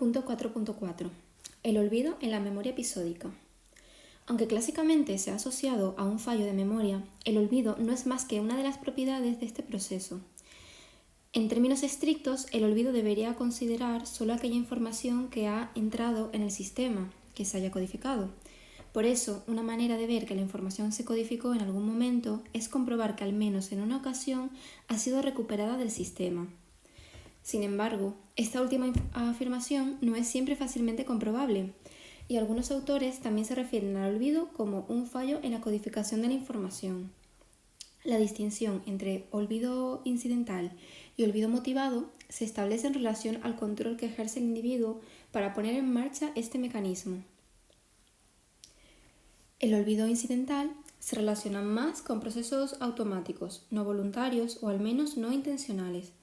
Punto 4.4. El olvido en la memoria episódica. Aunque clásicamente se ha asociado a un fallo de memoria, el olvido no es más que una de las propiedades de este proceso. En términos estrictos, el olvido debería considerar solo aquella información que ha entrado en el sistema, que se haya codificado. Por eso, una manera de ver que la información se codificó en algún momento es comprobar que al menos en una ocasión ha sido recuperada del sistema. Sin embargo, esta última afirmación no es siempre fácilmente comprobable, y algunos autores también se refieren al olvido como un fallo en la codificación de la información. La distinción entre olvido incidental y olvido motivado se establece en relación al control que ejerce el individuo para poner en marcha este mecanismo. El olvido incidental se relaciona más con procesos automáticos, no voluntarios o al menos no intencionales.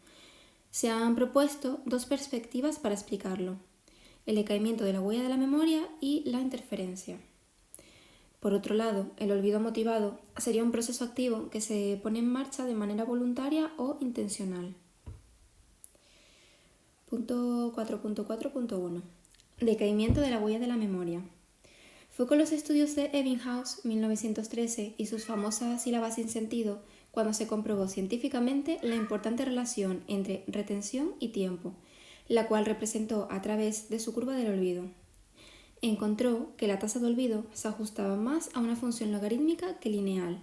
Se han propuesto dos perspectivas para explicarlo: el decaimiento de la huella de la memoria y la interferencia. Por otro lado, el olvido motivado sería un proceso activo que se pone en marcha de manera voluntaria o intencional. Punto 4.4.1. Decaimiento de la huella de la memoria. Fue con los estudios de Ebbinghaus, 1913, y sus famosas sílabas sin sentido cuando se comprobó científicamente la importante relación entre retención y tiempo, la cual representó a través de su curva del olvido. Encontró que la tasa de olvido se ajustaba más a una función logarítmica que lineal,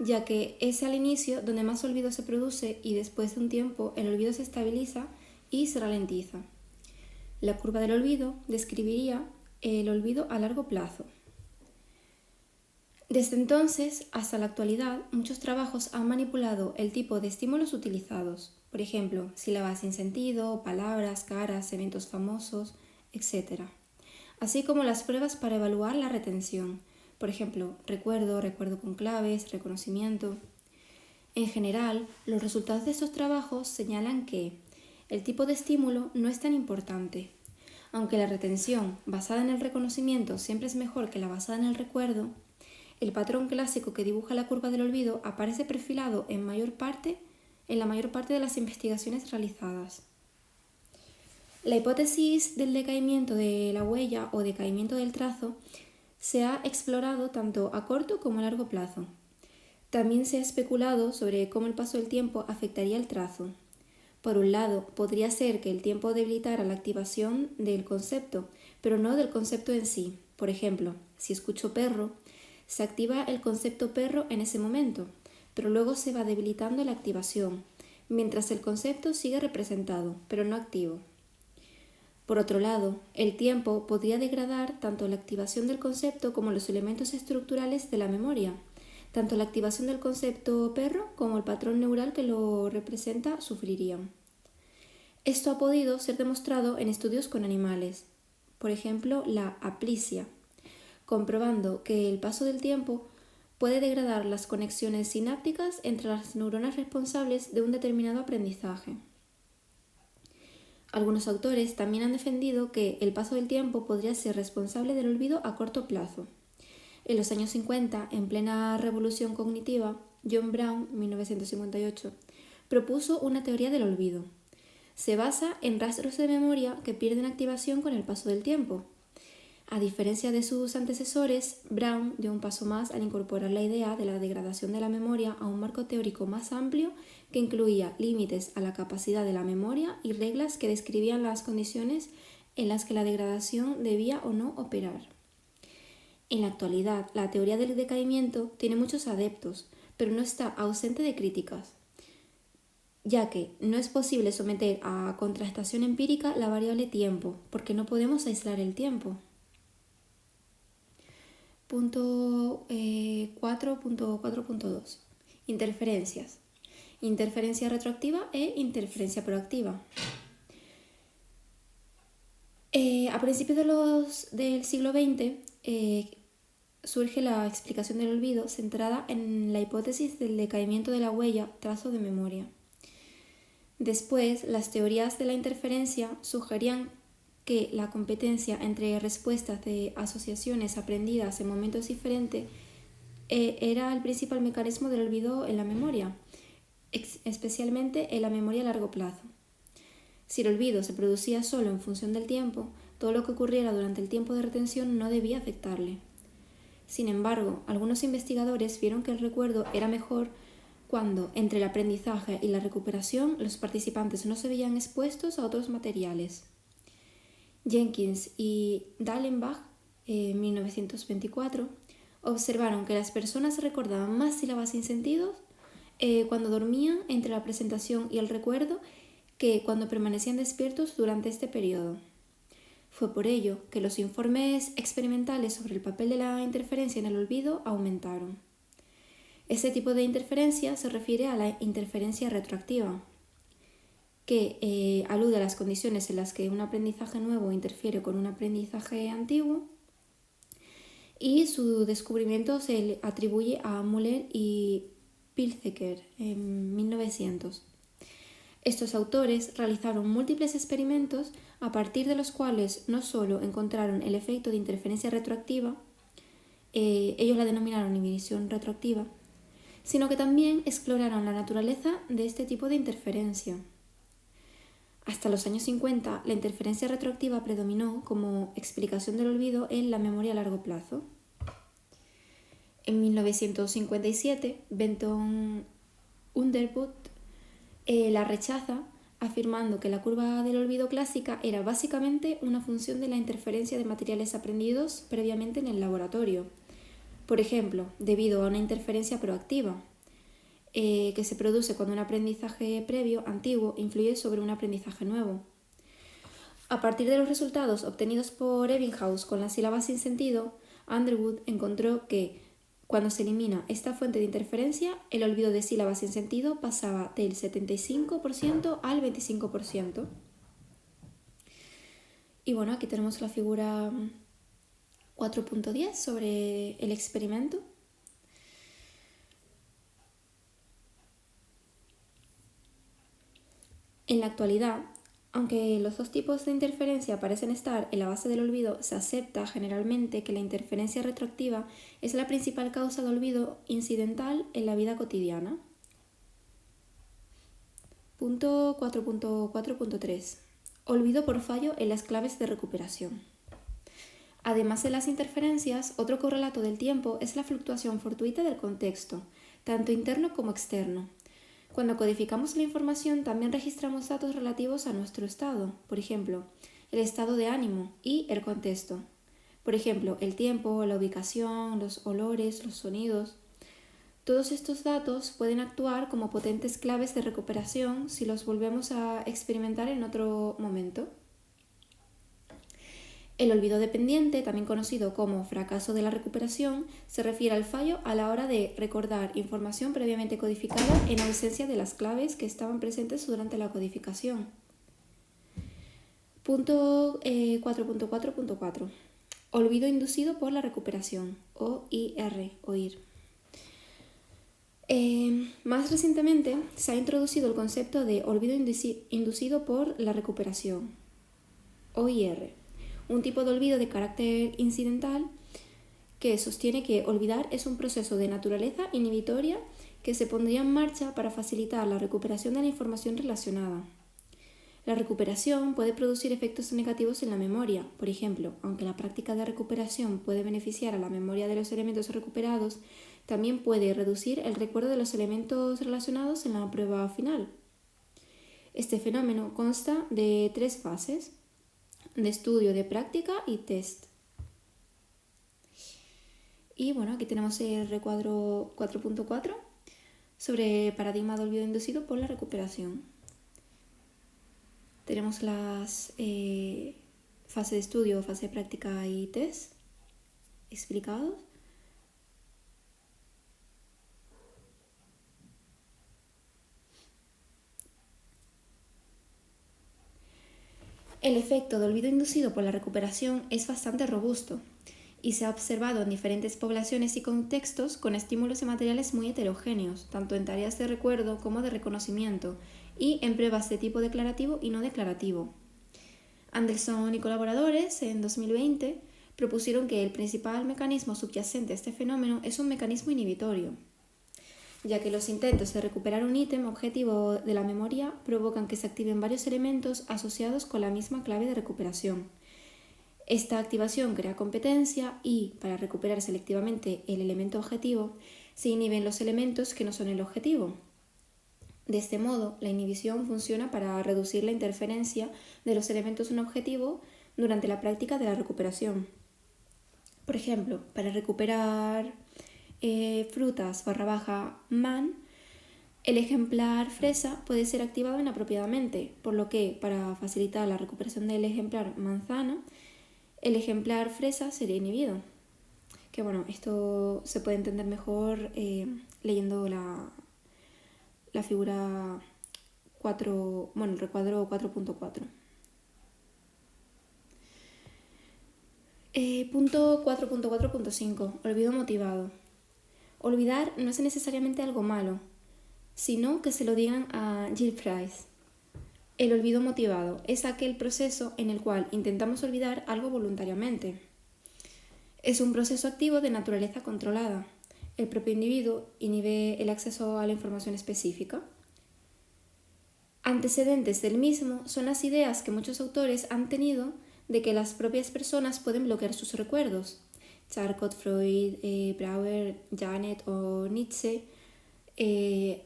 ya que es al inicio donde más olvido se produce y después de un tiempo el olvido se estabiliza y se ralentiza. La curva del olvido describiría el olvido a largo plazo. Desde entonces hasta la actualidad, muchos trabajos han manipulado el tipo de estímulos utilizados, por ejemplo, sílabas sin sentido, palabras, caras, eventos famosos, etc., así como las pruebas para evaluar la retención, por ejemplo, recuerdo con claves, reconocimiento. En general, los resultados de estos trabajos señalan que el tipo de estímulo no es tan importante. Aunque la retención basada en el reconocimiento siempre es mejor que la basada en el recuerdo, el patrón clásico que dibuja la curva del olvido aparece perfilado en la mayor parte de las investigaciones realizadas. La hipótesis del decaimiento de la huella o decaimiento del trazo se ha explorado tanto a corto como a largo plazo. También se ha especulado sobre cómo el paso del tiempo afectaría el trazo. Por un lado, podría ser que el tiempo debilitara la activación del concepto, pero no del concepto en sí. Por ejemplo, si escucho perro, se activa el concepto perro en ese momento, pero luego se va debilitando la activación, mientras el concepto sigue representado, pero no activo. Por otro lado, el tiempo podría degradar tanto la activación del concepto como los elementos estructurales de la memoria. Tanto la activación del concepto perro como el patrón neural que lo representa sufrirían. Esto ha podido ser demostrado en estudios con animales, por ejemplo la aplisia, comprobando que el paso del tiempo puede degradar las conexiones sinápticas entre las neuronas responsables de un determinado aprendizaje. Algunos autores también han defendido que el paso del tiempo podría ser responsable del olvido a corto plazo. En los años 50, en plena revolución cognitiva, John Brown, 1958, propuso una teoría del olvido. Se basa en rastros de memoria que pierden activación con el paso del tiempo. A diferencia de sus antecesores, Brown dio un paso más al incorporar la idea de la degradación de la memoria a un marco teórico más amplio que incluía límites a la capacidad de la memoria y reglas que describían las condiciones en las que la degradación debía o no operar. En la actualidad, la teoría del decaimiento tiene muchos adeptos, pero no está ausente de críticas, ya que no es posible someter a contrastación empírica la variable tiempo, porque no podemos aislar el tiempo. Punto 4.4.2. Interferencias. Interferencia retroactiva e interferencia proactiva. A principios del siglo XX surge la explicación del olvido centrada en la hipótesis del decaimiento de la huella trazo de memoria. Después, las teorías de la interferencia sugerían que la competencia entre respuestas de asociaciones aprendidas en momentos diferentes era el principal mecanismo del olvido en la memoria, especialmente en la memoria a largo plazo. Si el olvido se producía solo en función del tiempo, todo lo que ocurriera durante el tiempo de retención no debía afectarle. Sin embargo, algunos investigadores vieron que el recuerdo era mejor cuando, entre el aprendizaje y la recuperación, los participantes no se veían expuestos a otros materiales. Jenkins y Dallenbach, en 1924, observaron que las personas recordaban más sílabas sin sentido cuando dormían entre la presentación y el recuerdo que cuando permanecían despiertos durante este periodo. Fue por ello que los informes experimentales sobre el papel de la interferencia en el olvido aumentaron. Este tipo de interferencia se refiere a la interferencia retroactiva, que alude a las condiciones en las que un aprendizaje nuevo interfiere con un aprendizaje antiguo, y su descubrimiento se le atribuye a Müller y Pilzeker en 1900. Estos autores realizaron múltiples experimentos a partir de los cuales no solo encontraron el efecto de interferencia retroactiva, ellos la denominaron inhibición retroactiva, sino que también exploraron la naturaleza de este tipo de interferencia. Hasta los años 50, la interferencia retroactiva predominó como explicación del olvido en la memoria a largo plazo. En 1957, Benton Underwood la rechaza, afirmando que la curva del olvido clásica era básicamente una función de la interferencia de materiales aprendidos previamente en el laboratorio. Por ejemplo, debido a una interferencia proactiva, que se produce cuando un aprendizaje previo, antiguo, influye sobre un aprendizaje nuevo. A partir de los resultados obtenidos por Ebbinghaus con las sílabas sin sentido, Underwood encontró que, cuando se elimina esta fuente de interferencia, el olvido de sílabas sin sentido pasaba del 75% al 25%. Y bueno, aquí tenemos la figura 4.10 sobre el experimento. En la actualidad, aunque los dos tipos de interferencia parecen estar en la base del olvido, se acepta generalmente que la interferencia retroactiva es la principal causa de olvido incidental en la vida cotidiana. Punto 4.4.3. Olvido por fallo en las claves de recuperación. Además de las interferencias, otro correlato del tiempo es la fluctuación fortuita del contexto, tanto interno como externo. Cuando codificamos la información, también registramos datos relativos a nuestro estado, por ejemplo, el estado de ánimo y el contexto. Por ejemplo, el tiempo, la ubicación, los olores, los sonidos. Todos estos datos pueden actuar como potentes claves de recuperación si los volvemos a experimentar en otro momento. El olvido dependiente, también conocido como fracaso de la recuperación, se refiere al fallo a la hora de recordar información previamente codificada en ausencia de las claves que estaban presentes durante la codificación. Punto 4.4.4. Olvido inducido por la recuperación, OIR, OIR. Más recientemente se ha introducido el concepto de olvido inducido por la recuperación, OIR. Un tipo de olvido de carácter incidental que sostiene que olvidar es un proceso de naturaleza inhibitoria que se pondría en marcha para facilitar la recuperación de la información relacionada. La recuperación puede producir efectos negativos en la memoria. Por ejemplo, aunque la práctica de recuperación puede beneficiar a la memoria de los elementos recuperados, también puede reducir el recuerdo de los elementos relacionados en la prueba final. Este fenómeno consta de 3 fases: de estudio, de práctica y test. Y bueno, aquí tenemos el recuadro 4.4 sobre paradigma de olvido inducido por la recuperación. Tenemos las fase de estudio, fase de práctica y test explicados. El efecto de olvido inducido por la recuperación es bastante robusto y se ha observado en diferentes poblaciones y contextos con estímulos y materiales muy heterogéneos, tanto en tareas de recuerdo como de reconocimiento, y en pruebas de tipo declarativo y no declarativo. Anderson y colaboradores, en 2020, propusieron que el principal mecanismo subyacente a este fenómeno es un mecanismo inhibitorio. ya que los intentos de recuperar un ítem objetivo de la memoria provocan que se activen varios elementos asociados con la misma clave de recuperación. Esta activación crea competencia y, para recuperar selectivamente el elemento objetivo, se inhiben los elementos que no son el objetivo. De este modo, la inhibición funciona para reducir la interferencia de los elementos no objetivo durante la práctica de la recuperación. Por ejemplo, para recuperar frutas _man, el ejemplar fresa puede ser activado inapropiadamente, por lo que, para facilitar la recuperación del ejemplar manzana, el ejemplar fresa sería inhibido. Que bueno, esto se puede entender mejor leyendo la figura 4, el recuadro 4.4. Punto 4.4.5. Olvido motivado. Olvidar no es necesariamente algo malo, sino que se lo digan a Jill Price. El olvido motivado es aquel proceso en el cual intentamos olvidar algo voluntariamente. Es un proceso activo de naturaleza controlada. El propio individuo inhibe el acceso a la información específica. Antecedentes del mismo son las ideas que muchos autores han tenido de que las propias personas pueden bloquear sus recuerdos. Charcot, Freud, Brauer, Janet o Nietzsche,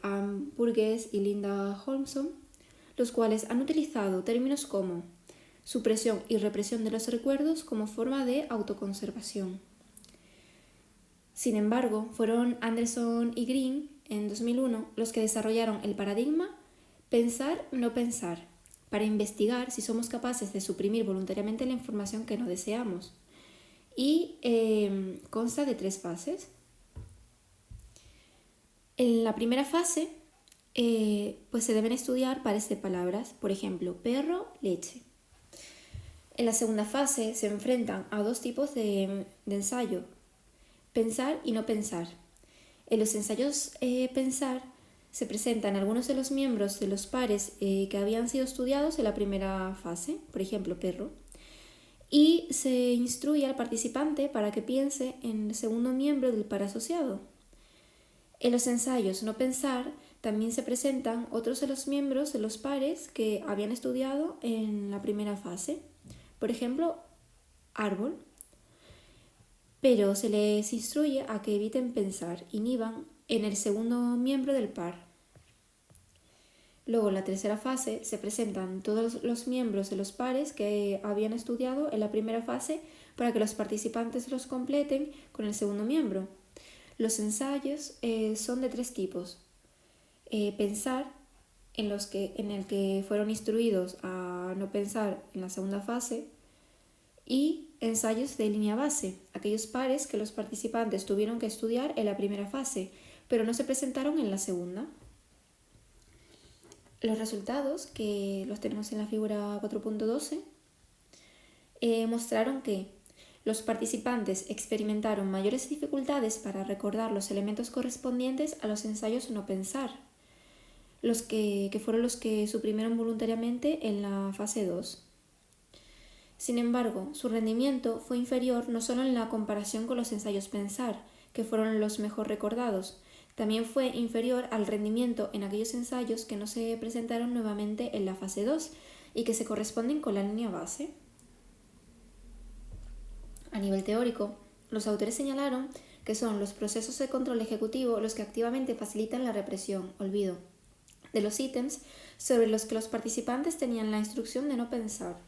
Anne Burgess y Linda Holmson, los cuales han utilizado términos como supresión y represión de los recuerdos como forma de autoconservación. Sin embargo, fueron Anderson y Green en 2001 los que desarrollaron el paradigma pensar, no pensar, para investigar si somos capaces de suprimir voluntariamente la información que no deseamos. Y consta de 3 fases. En la primera fase, pues se deben estudiar pares de palabras, por ejemplo, perro, leche. En la segunda fase se enfrentan a 2 tipos de ensayo, pensar y no pensar. En los ensayos pensar se presentan algunos de los miembros de los pares que habían sido estudiados en la primera fase, por ejemplo, perro, y se instruye al participante para que piense en el segundo miembro del par asociado. En los ensayos no pensar también se presentan otros de los miembros de los pares que habían estudiado en la primera fase, por ejemplo, árbol, pero se les instruye a que eviten pensar, inhiban en el segundo miembro del par. Luego, en la tercera fase, se presentan todos los miembros de los pares que habían estudiado en la primera fase para que los participantes los completen con el segundo miembro. Los ensayos son de 3 tipos. Pensar, en el que fueron instruidos a no pensar en la segunda fase, y ensayos de línea base, aquellos pares que los participantes tuvieron que estudiar en la primera fase, pero no se presentaron en la segunda. Los resultados, que los tenemos en la figura 4.12, mostraron que los participantes experimentaron mayores dificultades para recordar los elementos correspondientes a los ensayos no pensar, que fueron los que suprimieron voluntariamente en la fase 2. Sin embargo, su rendimiento fue inferior no solo en la comparación con los ensayos pensar, que fueron los mejor recordados, también fue inferior al rendimiento en aquellos ensayos que no se presentaron nuevamente en la fase 2 y que se corresponden con la línea base. A nivel teórico, los autores señalaron que son los procesos de control ejecutivo los que activamente facilitan la represión, olvido, de los ítems sobre los que los participantes tenían la instrucción de no pensar.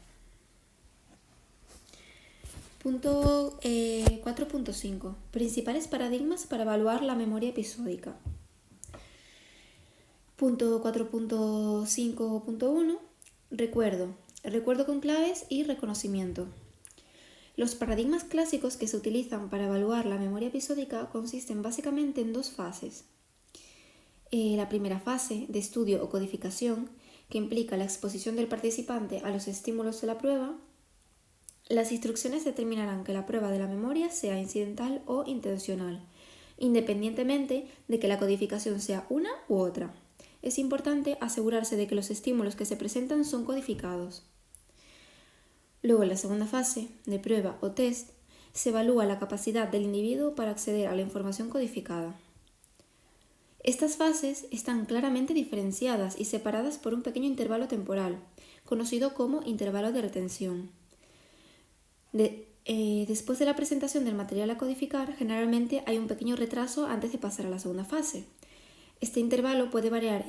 Punto 4.5. Principales paradigmas para evaluar la memoria episódica. Punto 4.5.1. Recuerdo con claves y reconocimiento. Los paradigmas clásicos que se utilizan para evaluar la memoria episódica consisten básicamente en 2 fases. La primera fase, de estudio o codificación, que implica la exposición del participante a los estímulos de la prueba. Las instrucciones determinarán que la prueba de la memoria sea incidental o intencional, independientemente de que la codificación sea una u otra. Es importante asegurarse de que los estímulos que se presentan son codificados. Luego, en la segunda fase, de prueba o test, se evalúa la capacidad del individuo para acceder a la información codificada. Estas fases están claramente diferenciadas y separadas por un pequeño intervalo temporal, conocido como intervalo de retención. Después de la presentación del material a codificar, generalmente hay un pequeño retraso antes de pasar a la segunda fase. Este intervalo puede variar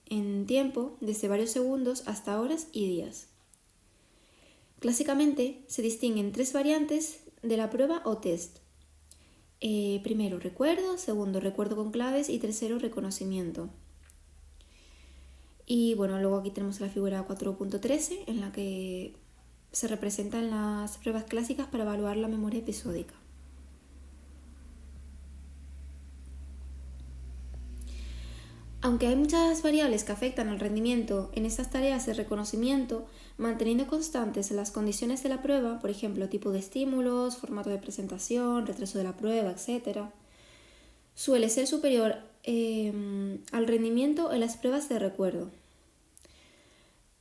en tiempo desde varios segundos hasta horas y días. Clásicamente se distinguen 3 variantes de la prueba o test. Primero, recuerdo; segundo, recuerdo con claves; y tercero, reconocimiento. Y bueno, luego aquí tenemos la figura 4.13 en la que se representan las pruebas clásicas para evaluar la memoria episódica. Aunque hay muchas variables que afectan al rendimiento en estas tareas de reconocimiento, manteniendo constantes las condiciones de la prueba, por ejemplo, tipo de estímulos, formato de presentación, retraso de la prueba, etc., suele ser superior al rendimiento en las pruebas de recuerdo.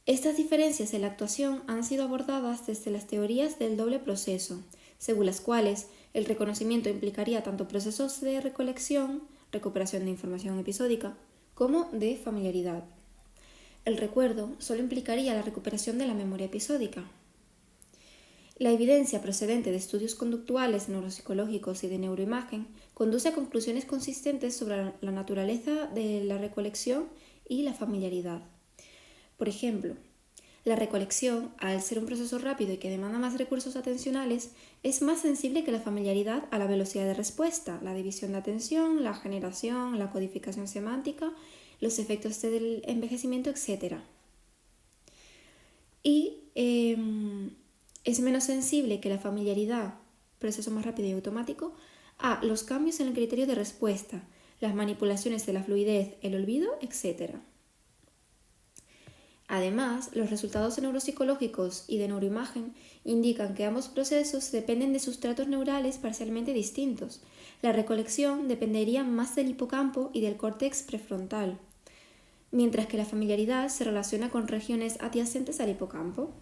Estas diferencias en la actuación han sido abordadas desde las teorías del doble proceso, según las cuales el reconocimiento implicaría tanto procesos de recolección, recuperación de información episódica, como de familiaridad. El recuerdo solo implicaría la recuperación de la memoria episódica. La evidencia procedente de estudios conductuales, neuropsicológicos y de neuroimagen conduce a conclusiones consistentes sobre la naturaleza de la recolección y la familiaridad. Por ejemplo, la recolección, al ser un proceso rápido y que demanda más recursos atencionales, es más sensible que la familiaridad a la velocidad de respuesta, la división de atención, la generación, la codificación semántica, los efectos del envejecimiento, etc. Y es menos sensible que la familiaridad, proceso más rápido y automático, a los cambios en el criterio de respuesta, las manipulaciones de la fluidez, el olvido, etc. Además, los resultados neuropsicológicos y de neuroimagen indican que ambos procesos dependen de sustratos neurales parcialmente distintos. La recolección dependería más del hipocampo y del córtex prefrontal, mientras que la familiaridad se relaciona con regiones adyacentes al hipocampo.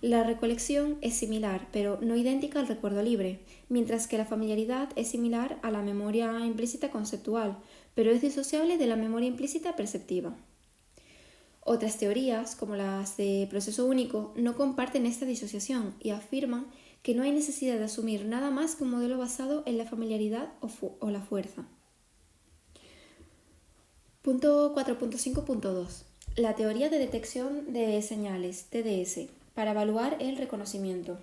La recolección es similar, pero no idéntica al recuerdo libre, mientras que la familiaridad es similar a la memoria implícita conceptual, pero es disociable de la memoria implícita perceptiva. Otras teorías, como las de proceso único, no comparten esta disociación y afirman que no hay necesidad de asumir nada más que un modelo basado en la familiaridad o la fuerza. Punto 4.5.2. La teoría de detección de señales, TDS, para evaluar el reconocimiento.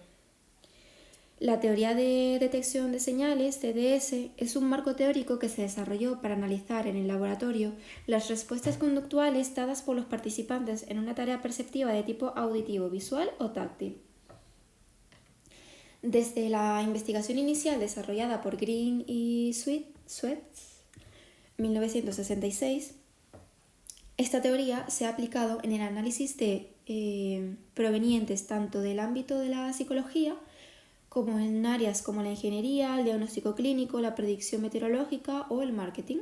La teoría de detección de señales, TDS, es un marco teórico que se desarrolló para analizar en el laboratorio las respuestas conductuales dadas por los participantes en una tarea perceptiva de tipo auditivo, visual o táctil. Desde la investigación inicial desarrollada por Green y Sweet, 1966, esta teoría se ha aplicado en el análisis de provenientes tanto del ámbito de la psicología como en áreas como la ingeniería, el diagnóstico clínico, la predicción meteorológica o el marketing.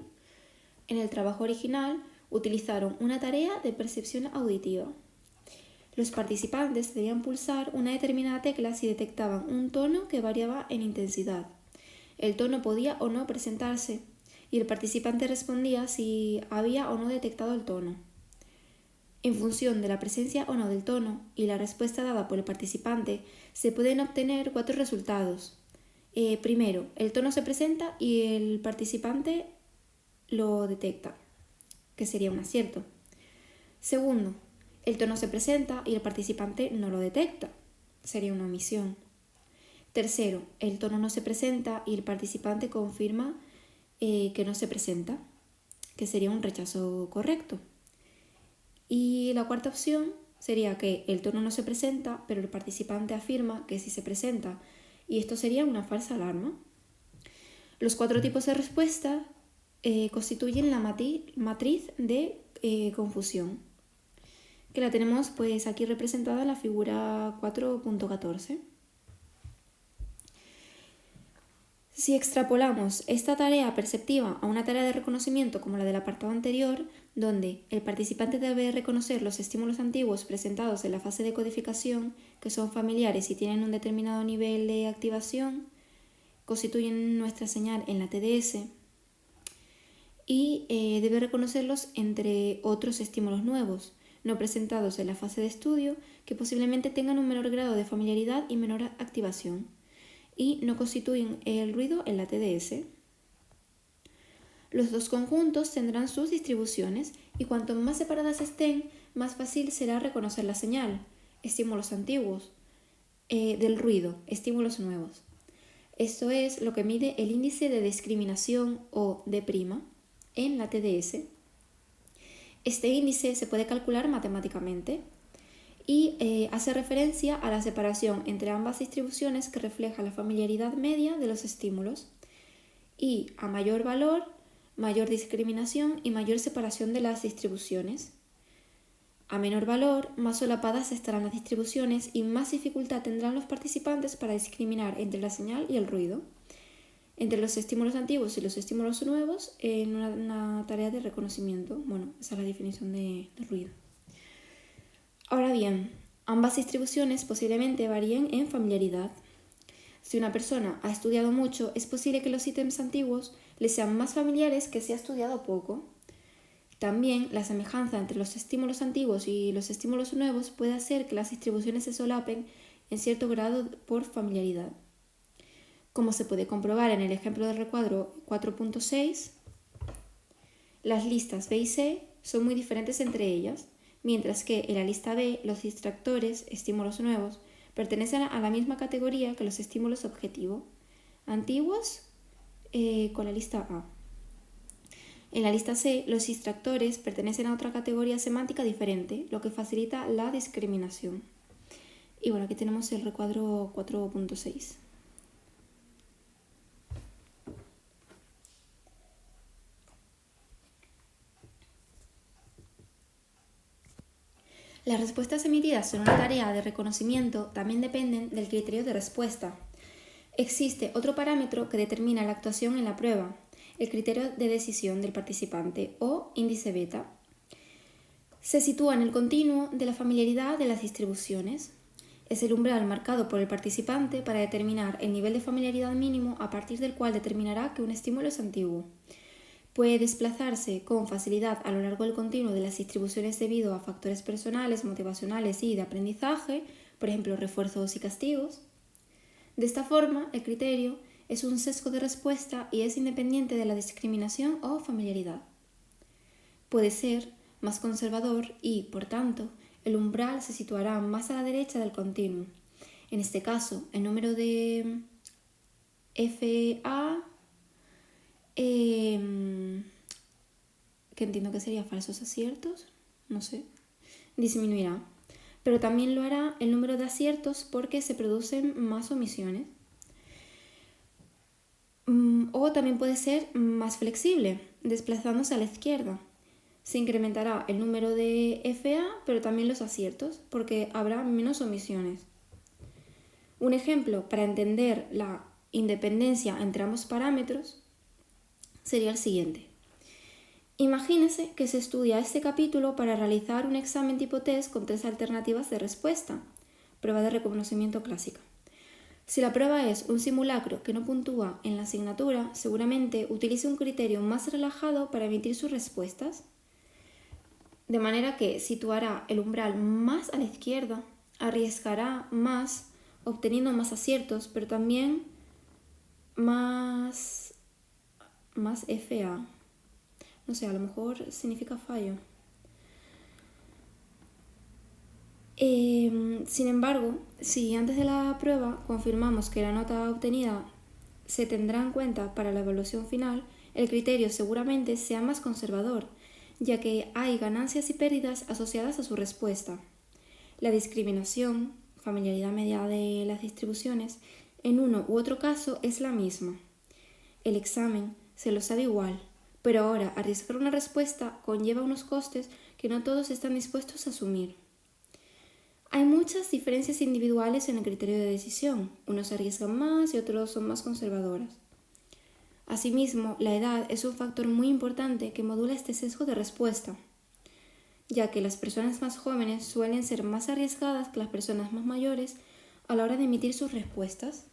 En el trabajo original utilizaron una tarea de percepción auditiva. Los participantes debían pulsar una determinada tecla si detectaban un tono que variaba en intensidad. El tono podía o no presentarse y el participante respondía si había o no detectado el tono. En función de la presencia o no del tono y la respuesta dada por el participante, se pueden obtener 4 resultados. Primero, el tono se presenta y el participante lo detecta, que sería un acierto. Segundo, el tono se presenta y el participante no lo detecta, sería una omisión. Tercero, el tono no se presenta y el participante confirma que no se presenta, que sería un rechazo correcto. Y la cuarta opción sería que el tono no se presenta, pero el participante afirma que sí se presenta, y esto sería una falsa alarma. Los 4 tipos de respuesta constituyen la matriz de confusión, que la tenemos pues aquí representada en la figura 4.14. Si extrapolamos esta tarea perceptiva a una tarea de reconocimiento como la del apartado anterior, donde el participante debe reconocer los estímulos antiguos presentados en la fase de codificación, que son familiares y tienen un determinado nivel de activación, constituyen nuestra señal en la TDS. y debe reconocerlos entre otros estímulos nuevos, no presentados en la fase de estudio, que posiblemente tengan un menor grado de familiaridad y menor activación, y no constituyen el ruido en la TDS. Los dos conjuntos tendrán sus distribuciones y cuanto más separadas estén, más fácil será reconocer la señal, estímulos antiguos, del ruido, estímulos nuevos. Esto es lo que mide el índice de discriminación o D' en la TDS. Este índice se puede calcular matemáticamente y hace referencia a la separación entre ambas distribuciones que refleja la familiaridad media de los estímulos, y a mayor valor, mayor discriminación y mayor separación de las distribuciones. A menor valor, más solapadas estarán las distribuciones y más dificultad tendrán los participantes para discriminar entre la señal y el ruido, entre los estímulos antiguos y los estímulos nuevos en una tarea de reconocimiento. Bueno, esa es la definición de ruido. Ahora bien, ambas distribuciones posiblemente varíen en familiaridad. Si una persona ha estudiado mucho, es posible que los ítems antiguos le sean más familiares que si ha estudiado poco. También la semejanza entre los estímulos antiguos y los estímulos nuevos puede hacer que las distribuciones se solapen en cierto grado por familiaridad. Como se puede comprobar en el ejemplo del recuadro 4.6, las listas B y C son muy diferentes entre ellas, mientras que en la lista B los distractores, estímulos nuevos, pertenecen a la misma categoría que los estímulos objetivo, antiguos con la lista A. En la lista C, los distractores pertenecen a otra categoría semántica diferente, lo que facilita la discriminación. Y bueno, aquí tenemos el recuadro 4.6. Las respuestas emitidas en una tarea de reconocimiento también dependen del criterio de respuesta. Existe otro parámetro que determina la actuación en la prueba, el criterio de decisión del participante o índice beta. Se sitúa en el continuo de la familiaridad de las distribuciones. Es el umbral marcado por el participante para determinar el nivel de familiaridad mínimo a partir del cual determinará que un estímulo es antiguo. Puede desplazarse con facilidad a lo largo del continuo de las distribuciones debido a factores personales, motivacionales y de aprendizaje, por ejemplo, refuerzos y castigos. De esta forma, el criterio es un sesgo de respuesta y es independiente de la discriminación o familiaridad. Puede ser más conservador y, por tanto, el umbral se situará más a la derecha del continuo. En este caso, el número de FA, que entiendo que sería falsos aciertos, no sé, disminuirá. Pero también lo hará el número de aciertos porque se producen más omisiones. O también puede ser más flexible, desplazándose a la izquierda. Se incrementará el número de FA, pero también los aciertos, porque habrá menos omisiones. Un ejemplo para entender la independencia entre ambos parámetros sería el siguiente. Imagínese que se estudia este capítulo para realizar un examen tipo test con 3 alternativas de respuesta, prueba de reconocimiento clásica. Si la prueba es un simulacro que no puntúa en la asignatura, seguramente utilice un criterio más relajado para emitir sus respuestas, de manera que situará el umbral más a la izquierda, arriesgará más, obteniendo más aciertos, pero también más FA. No sé, a lo mejor significa fallo. Sin embargo, si antes de la prueba confirmamos que la nota obtenida se tendrá en cuenta para la evaluación final, el criterio seguramente sea más conservador, ya que hay ganancias y pérdidas asociadas a su respuesta. La discriminación, familiaridad media de las distribuciones, en uno u otro caso es la misma. El examen se lo sabe igual, pero ahora arriesgar una respuesta conlleva unos costes que no todos están dispuestos a asumir. Hay muchas diferencias individuales en el criterio de decisión. Unos arriesgan más y otros son más conservadores. Asimismo, la edad es un factor muy importante que modula este sesgo de respuesta, ya que las personas más jóvenes suelen ser más arriesgadas que las personas más mayores a la hora de emitir sus respuestas.